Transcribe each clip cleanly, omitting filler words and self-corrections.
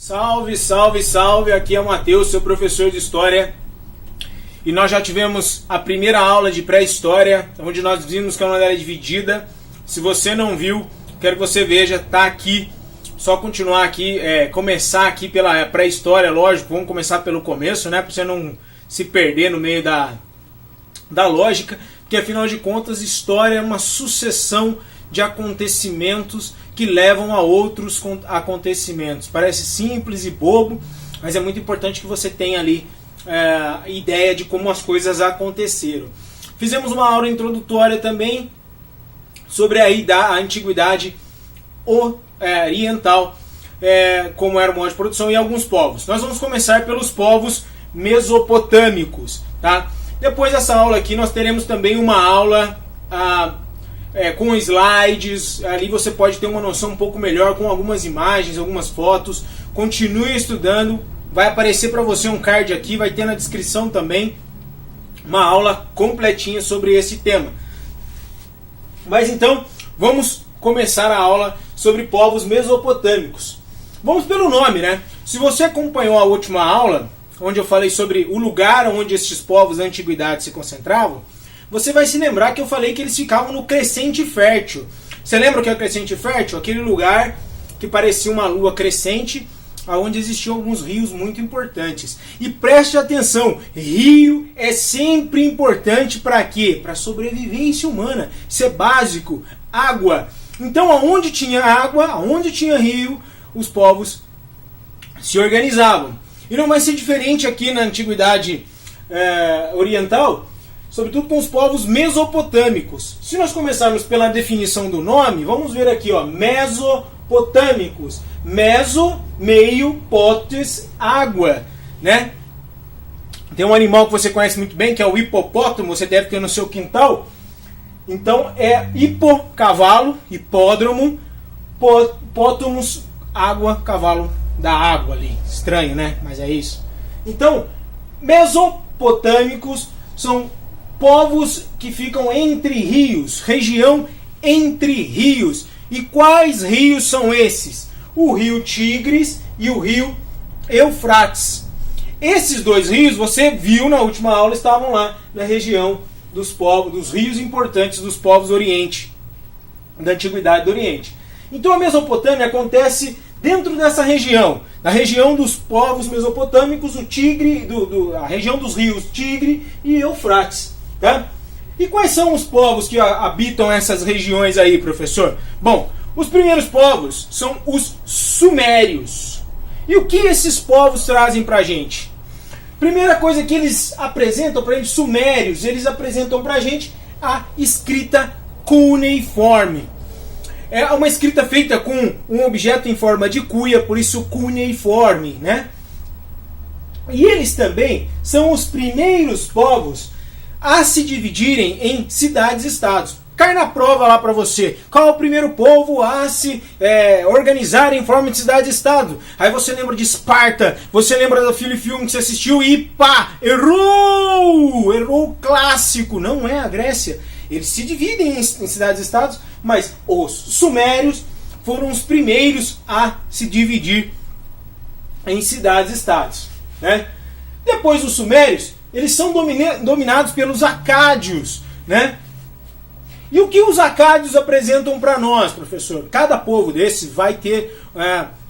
Salve, salve, salve! Aqui é o Matheus, seu professor de História. E nós já tivemos a primeira aula de pré-história, onde nós vimos que a matéria é dividida. Se você não viu, quero que você veja, tá aqui. Só continuar aqui, começar aqui pela pré-história, lógico. Vamos começar pelo começo, né? Para você não se perder no meio da lógica. Porque afinal de contas, história é uma sucessão de acontecimentos que levam a outros acontecimentos. Parece simples e bobo, mas é muito importante que você tenha ali ideia de como as coisas aconteceram. Fizemos uma aula introdutória também sobre a antiguidade oriental, como era o modo de produção e alguns povos. Nós vamos começar pelos povos mesopotâmicos, tá? Depois dessa aula aqui nós teremos também uma aula com slides. Ali você pode ter uma noção um pouco melhor, com algumas imagens, algumas fotos. Continue estudando, vai aparecer para você um card aqui, vai ter na descrição também uma aula completinha sobre esse tema. Mas então, vamos começar a aula sobre povos mesopotâmicos. Vamos pelo nome, né? Se você acompanhou a última aula, onde eu falei sobre o lugar onde estes povos da antiguidade se concentravam, você vai se lembrar que eu falei que eles ficavam no crescente fértil. Você lembra o que é o crescente fértil? Aquele lugar que parecia uma lua crescente, onde existiam alguns rios muito importantes. E preste atenção, rio é sempre importante para quê? Para a sobrevivência humana. Isso é básico. Água. Então, aonde tinha água, aonde tinha rio, os povos se organizavam. E não vai ser diferente aqui na antiguidade oriental, sobretudo com os povos mesopotâmicos. Se nós começarmos pela definição do nome, vamos ver aqui, ó, mesopotâmicos. Meso, meio, potes, água, né? Tem um animal que você conhece muito bem, que é o hipopótamo, você deve ter no seu quintal. Então é hipo, cavalo, hipódromo, pótamos, água, cavalo da água ali. Estranho, né? Mas é isso. Então, mesopotâmicos são povos que ficam entre rios, região entre rios. E quais rios são esses? O rio Tigres e o rio Eufrates. Esses dois rios, você viu na última aula, estavam lá na região dos povos, dos rios importantes dos povos do Oriente, da Antiguidade do Oriente. Então a Mesopotâmia acontece dentro dessa região, na região dos povos mesopotâmicos, o Tigre, a região dos rios Tigre e Eufrates. Tá? E quais são os povos que habitam essas regiões aí, professor? Bom, os primeiros povos são os sumérios. E o que esses povos trazem para a gente? Primeira coisa que eles apresentam para a gente, sumérios, eles apresentam para a gente a escrita cuneiforme. É uma escrita feita com um objeto em forma de cuia, por isso cuneiforme, né? E eles também são os primeiros povos a se dividirem em cidades-estados. Cai na prova lá para você. Qual é o primeiro povo a se organizar em forma de cidade-estado? Aí você lembra de Esparta, você lembra do filme que você assistiu e pá, errou! Errou o clássico. Não é a Grécia. Eles se dividem em cidades-estados, mas os sumérios foram os primeiros a se dividir em cidades-estados, né? Depois dos sumérios, eles são dominados pelos acádios, né? E o que os acádios apresentam para nós, professor? Cada povo desses vai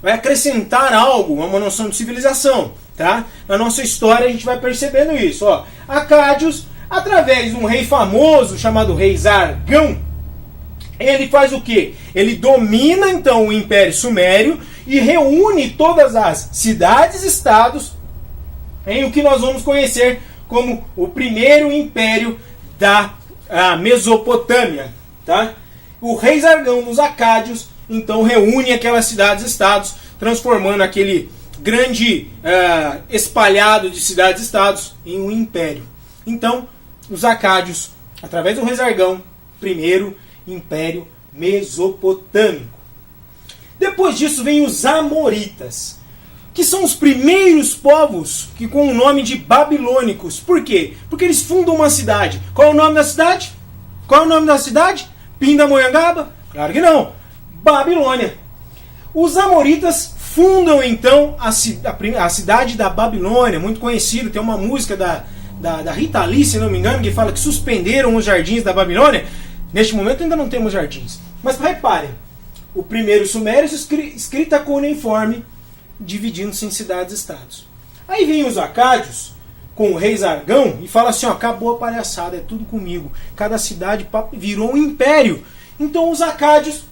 acrescentar algo, uma noção de civilização, tá? Na nossa história a gente vai percebendo isso, ó. Acádios, através de um rei famoso chamado rei Zargão, ele faz o quê? Ele domina então o Império Sumério e reúne todas as cidades-estados em o que nós vamos conhecer como o primeiro império da Mesopotâmia, tá? O rei Zargão dos Acádios então reúne aquelas cidades-estados, transformando aquele grande espalhado de cidades-estados em um império. Então, os Acádios, através do rei Zargão, primeiro império mesopotâmico. Depois disso vem os Amoritas, que são os primeiros povos que com o nome de babilônicos. Por quê? Porque eles fundam uma cidade. Qual é o nome da cidade? Qual é o nome da cidade? Pindamonhangaba? Claro que não. Babilônia. Os Amoritas fundam então a cidade da Babilônia, muito conhecido. Tem uma música da Rita Lee, se não me engano, que fala que suspenderam os jardins da Babilônia. Neste momento ainda não temos jardins. Mas reparem, o primeiro Sumérios, escrita cuneiforme, dividindo-se em cidades-estados. Aí vem os acádios, com o rei Zargão, e fala assim, ó, acabou a palhaçada, é tudo comigo. Cada cidade virou um império. Então os acádios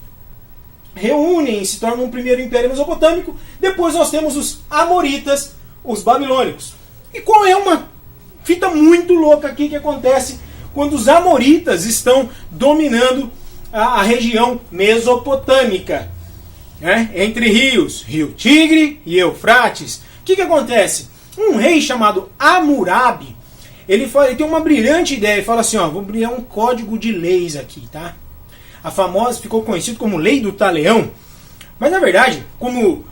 reúnem e se tornam um primeiro império mesopotâmico. Depois nós temos os amoritas, os babilônicos. E qual é uma fita muito louca aqui que acontece quando os amoritas estão dominando a região mesopotâmica, né? Entre rios, Rio Tigre e Eufrates. O que acontece? Um rei chamado Hammurabi, ele tem uma brilhante ideia, ele fala assim, ó, vou criar um código de leis aqui, tá? A famosa, ficou conhecido como Lei do Talião. Mas na verdade, como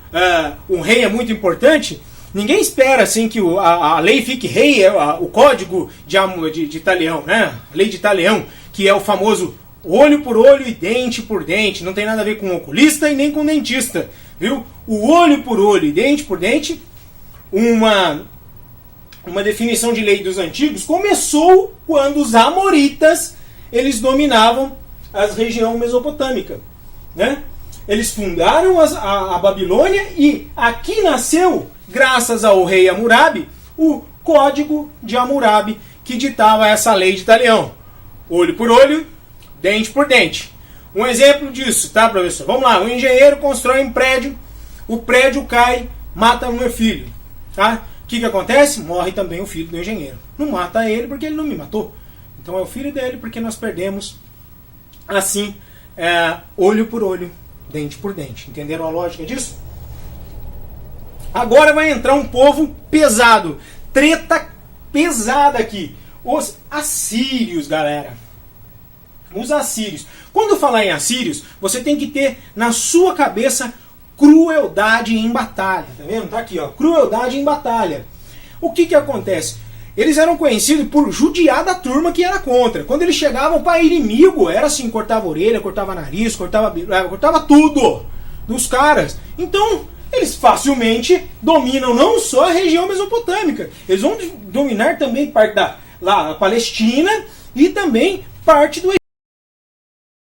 um rei é muito importante, ninguém espera assim que a lei fique rei, o código de Talião, né? A Lei de Talião, que é o famoso olho por olho e dente por dente. Não tem nada a ver com oculista e nem com dentista, viu? O olho por olho e dente por dente, uma definição de lei dos antigos, começou quando os amoritas eles dominavam a região mesopotâmica, né? Eles fundaram a Babilônia e aqui nasceu, graças ao rei Hammurabi, o Código de Hammurabi, que ditava essa lei de Talião. Olho por olho, dente por dente. Um exemplo disso, tá, professor? Vamos lá, um engenheiro constrói um prédio, o prédio cai, mata o meu filho, tá? O que acontece? Morre também o filho do engenheiro. Não mata ele porque ele não me matou. Então é o filho dele porque nós perdemos, assim, olho por olho, dente por dente. Entenderam a lógica disso? Agora vai entrar um povo pesado. Treta pesada aqui. Os assírios, galera. Os assírios. Quando falar em assírios, você tem que ter na sua cabeça crueldade em batalha. Tá vendo? Tá aqui, ó. Crueldade em batalha. O que acontece? Eles eram conhecidos por judiar da turma que era contra. Quando eles chegavam para inimigo, era assim, cortava a orelha, cortava nariz, cortava tudo dos caras. Então, eles facilmente dominam não só a região mesopotâmica, eles vão dominar também parte da Palestina e também parte do Egito.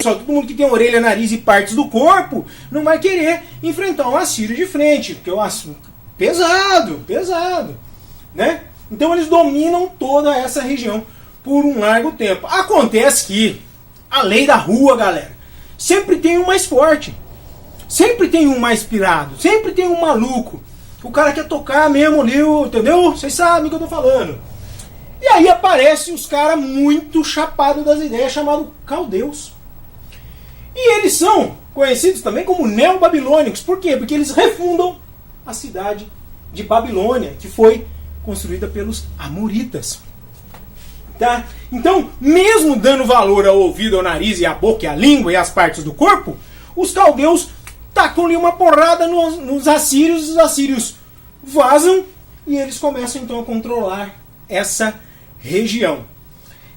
Só todo mundo que tem orelha, nariz e partes do corpo não vai querer enfrentar um assírio de frente, porque é um pesado, né? Então eles dominam toda essa região por um largo tempo. Acontece que a lei da rua, galera, sempre tem um mais forte. Sempre tem um mais pirado. Sempre tem um maluco. O cara quer tocar mesmo ali, entendeu? Vocês sabem o que eu tô falando. E aí aparecem os caras muito chapados das ideias, chamados caldeus. E eles são conhecidos também como neobabilônicos. Por quê? Porque eles refundam a cidade de Babilônia, que foi construída pelos amoritas. Tá? Então, mesmo dando valor ao ouvido, ao nariz e à boca e à língua e às partes do corpo, os caldeus tacam-lhe uma porrada nos assírios, os assírios vazam e eles começam então a controlar essa região.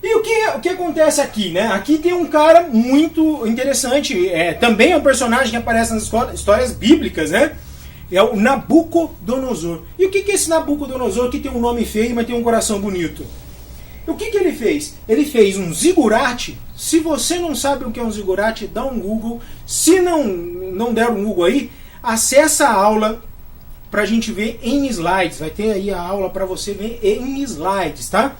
E o que acontece aqui, né? Aqui tem um cara muito interessante, também é um personagem que aparece nas histórias bíblicas, né? É o Nabucodonosor. E o que é esse Nabucodonosor que tem um nome feio, mas tem um coração bonito? O que ele fez? Ele fez um zigurate. Se você não sabe o que é um zigurate, dá um Google. Se não der um Google aí, acessa a aula pra gente ver em slides. Vai ter aí a aula para você ver em slides, tá?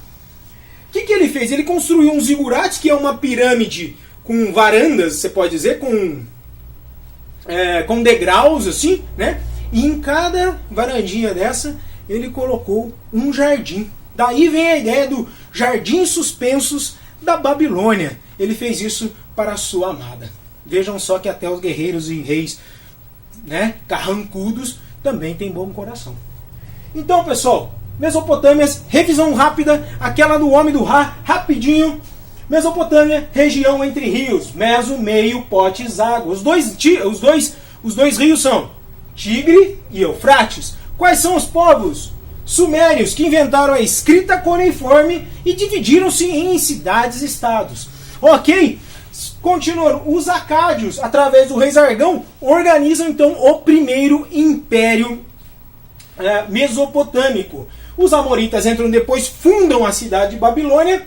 O que ele fez? Ele construiu um zigurate, que é uma pirâmide com varandas, você pode dizer, com degraus, assim, né? E em cada varandinha dessa, ele colocou um jardim. Daí vem a ideia do Jardim Suspensos da Babilônia. Ele fez isso para a sua amada. Vejam só que até os guerreiros e reis, né, carrancudos também têm bom coração. Então, pessoal, Mesopotâmia, revisão rápida, aquela do homem do Ra, rapidinho. Mesopotâmia, região entre rios, Meso, Meio, Potes, Água. Os dois rios são Tigre e Eufrates. Quais são os povos? Sumérios, que inventaram a escrita cuneiforme e dividiram-se em cidades e estados. Ok? Continuando, os acádios, através do rei Zargão, organizam então o primeiro império mesopotâmico. Os amoritas entram depois, fundam a cidade de Babilônia,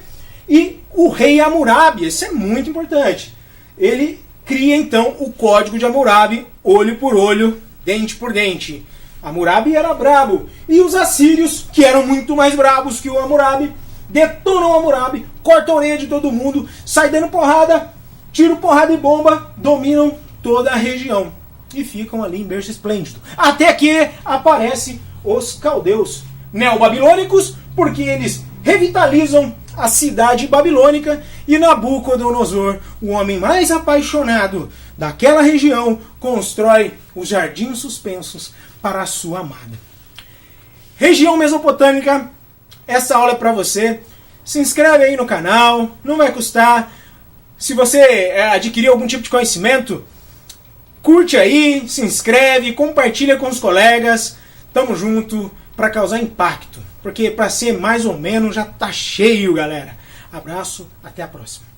e o rei Hammurabi, isso é muito importante, ele cria então o Código de Hammurabi, olho por olho, dente por dente. Hammurabi era brabo, e os assírios, que eram muito mais brabos que o Hammurabi, detonam o Hammurabi, cortam a orelha de todo mundo, sai dando porrada, tiro, porrada e bomba, dominam toda a região e ficam ali em berço esplêndido. Até que aparecem os caldeus neobabilônicos, porque eles revitalizam a cidade babilônica, e Nabucodonosor, o homem mais apaixonado daquela região, constrói os jardins suspensos para a sua amada. Região mesopotâmica, essa aula é para você. Se inscreve aí no canal, não vai custar. Se você adquirir algum tipo de conhecimento, curte aí, se inscreve, compartilha com os colegas. Tamo junto para causar impacto. Porque para ser mais ou menos já tá cheio, galera. Abraço, até a próxima.